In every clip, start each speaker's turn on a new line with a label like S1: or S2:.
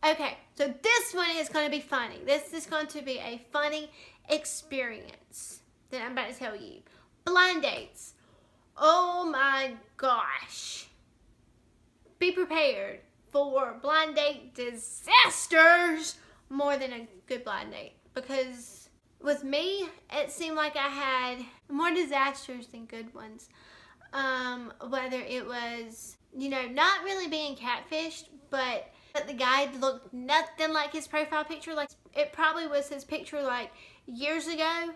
S1: Okay, so this one is going to be funny. This is going to be a funny experience that I'm about to tell you. Blind dates. Oh my gosh. Be prepared for blind date disasters more than a good blind date. Because with me, it seemed like I had more disasters than good ones. Whether it was, not really being catfished, but the guy looked nothing like his profile picture. Like, it probably was his picture like years ago,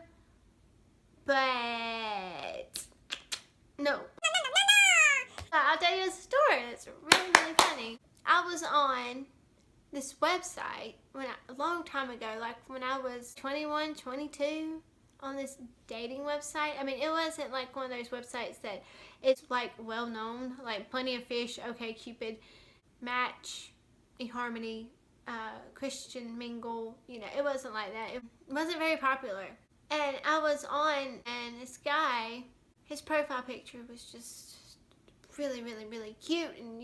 S1: but no. I'll tell you a story that's really, really funny. I was on this website a long time ago, like when I was 21, 22, on this dating website. I mean, it wasn't like one of those websites that it's like well known, like Plenty of Fish, OkCupid, Match, eHarmony, Christian Mingle. It wasn't like that. It wasn't very popular. And I was on, and this guy, his profile picture was just really, really, really cute, and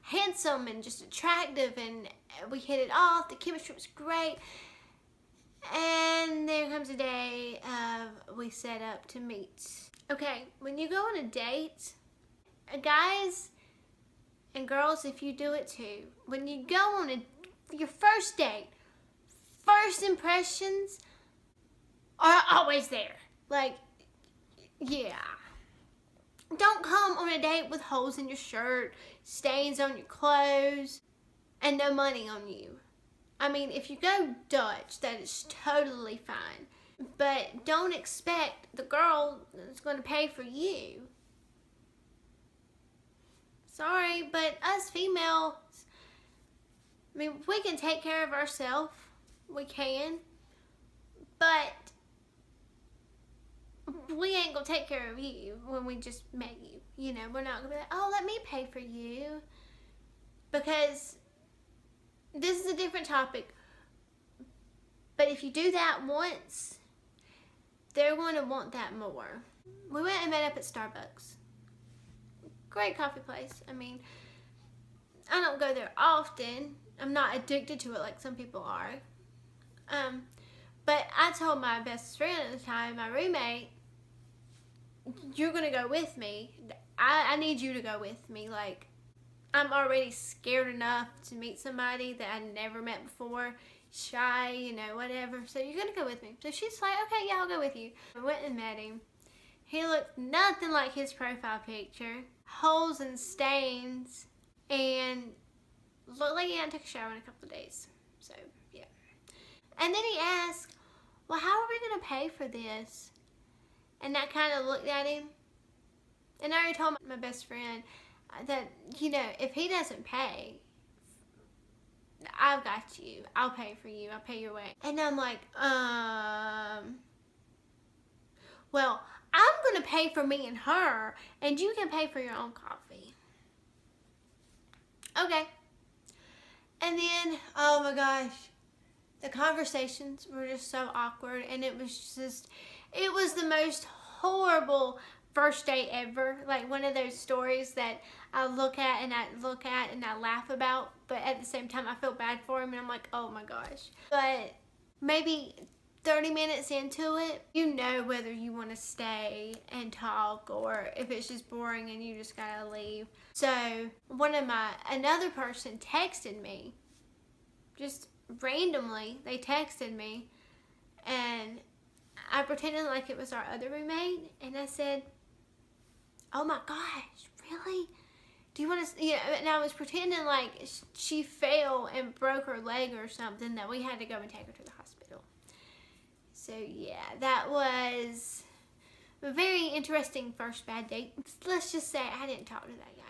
S1: handsome and just attractive, and we hit it off. The chemistry was great. And there comes a day we set up to meet. Okay, when you go on a date, guys and girls, if you do it too, when you go on your first date, first impressions are always there. Like, yeah. Don't come on a date with holes in your shirt, stains on your clothes, and no money on you. I mean, if you go Dutch, that is totally fine. But don't expect the girl that's going to pay for you. Sorry, but us females, I mean, we can take care of ourselves. We can. But we ain't going to take care of you when we just met you. We're not going to be like, oh, let me pay for you. Because this is a different topic. But if you do that once, they're going to want that more. We went and met up at Starbucks. Great coffee place. I mean, I don't go there often. I'm not addicted to it like some people are. But I told my best friend at the time, my roommate, you're going to go with me. I need you to go with me. Like, I'm already scared enough to meet somebody that I never met before. Shy, whatever. So you're going to go with me. So she's like, okay, yeah, I'll go with you. I went and met him. He looked nothing like his profile picture. Holes and stains. And looked like he hadn't took a shower in a couple of days. So, yeah. And then he asked, well, how are we going to pay for this? And I kind of looked at him. And I already told my best friend that, if he doesn't pay, I've got you. I'll pay for you. I'll pay your way. And I'm like, well, I'm going to pay for me and her, and you can pay for your own coffee. Okay. And then, oh my gosh, the conversations were just so awkward, and it was the most horrible first date ever. Like one of those stories that I look at and I laugh about, but at the same time I feel bad for him, and I'm like, oh my gosh. But maybe 30 minutes into it, whether you want to stay and talk or if it's just boring and you just gotta leave. So another person texted me, just randomly. They texted me, and I pretended like it was our other roommate, and I said, oh my gosh, really? Do you want to, and I was pretending like she fell and broke her leg or something, that we had to go and take her to the hospital. So yeah, that was a very interesting first bad date. Let's just say I didn't talk to that guy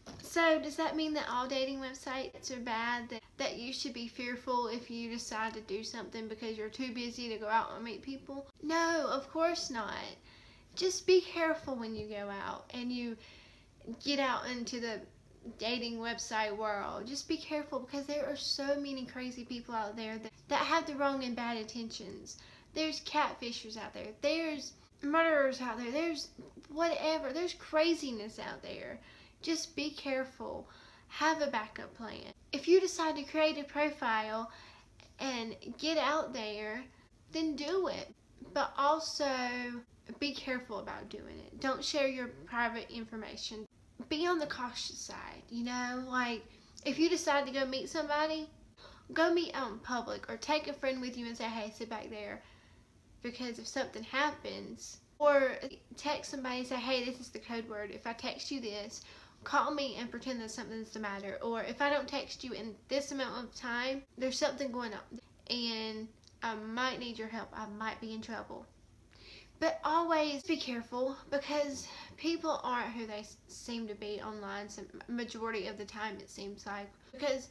S1: again. So does that mean that all dating websites are bad? That you should be fearful if you decide to do something because you're too busy to go out and meet people? No, of course not. Just be careful when you go out and you get out into the dating website world. Just be careful, because there are so many crazy people out there that have the wrong and bad intentions. There's catfishers out there. There's murderers out there. There's whatever. There's craziness out there. Just be careful. have a backup plan. If you decide to create a profile and get out there, then do it. But also be careful about doing it. Don't share your private information. Be on the cautious side, you know? Like, if you decide to go meet somebody, go meet out in public, or take a friend with you and say, hey, sit back there. Because if something happens, or text somebody and say, hey, this is the code word. If I text you this, call me and pretend that something's the matter. Or if I don't text you in this amount of time, there's something going on and I might need your help. I might be in trouble. But always be careful, because people aren't who they seem to be online. So majority of the time, it seems like, because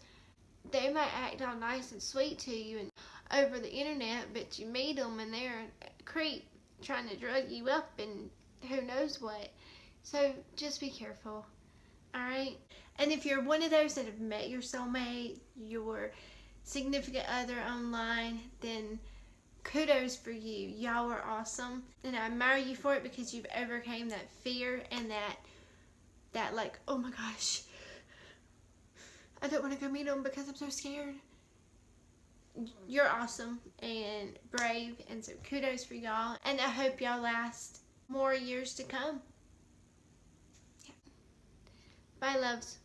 S1: they might act all nice and sweet to you and over the internet, but you meet them and they're a creep trying to drug you up and who knows what. So just be careful, alright? And if you're one of those that have met your soulmate, your significant other online, then kudos for you. Y'all are awesome, and I admire you for it, because you've overcame that fear and that like, oh my gosh, I don't want to go meet them because I'm so scared. You're awesome and brave, and so kudos for y'all, and I hope y'all last more years to come. Yeah. Bye, loves.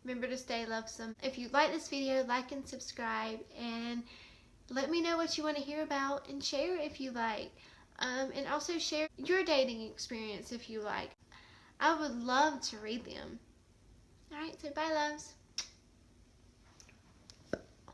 S1: Remember to stay lovesome. If you like this video, like and subscribe, and let me know what you want to hear about, and share if you like. And also share your dating experience if you like. I would love to read them. Alright, so bye, loves.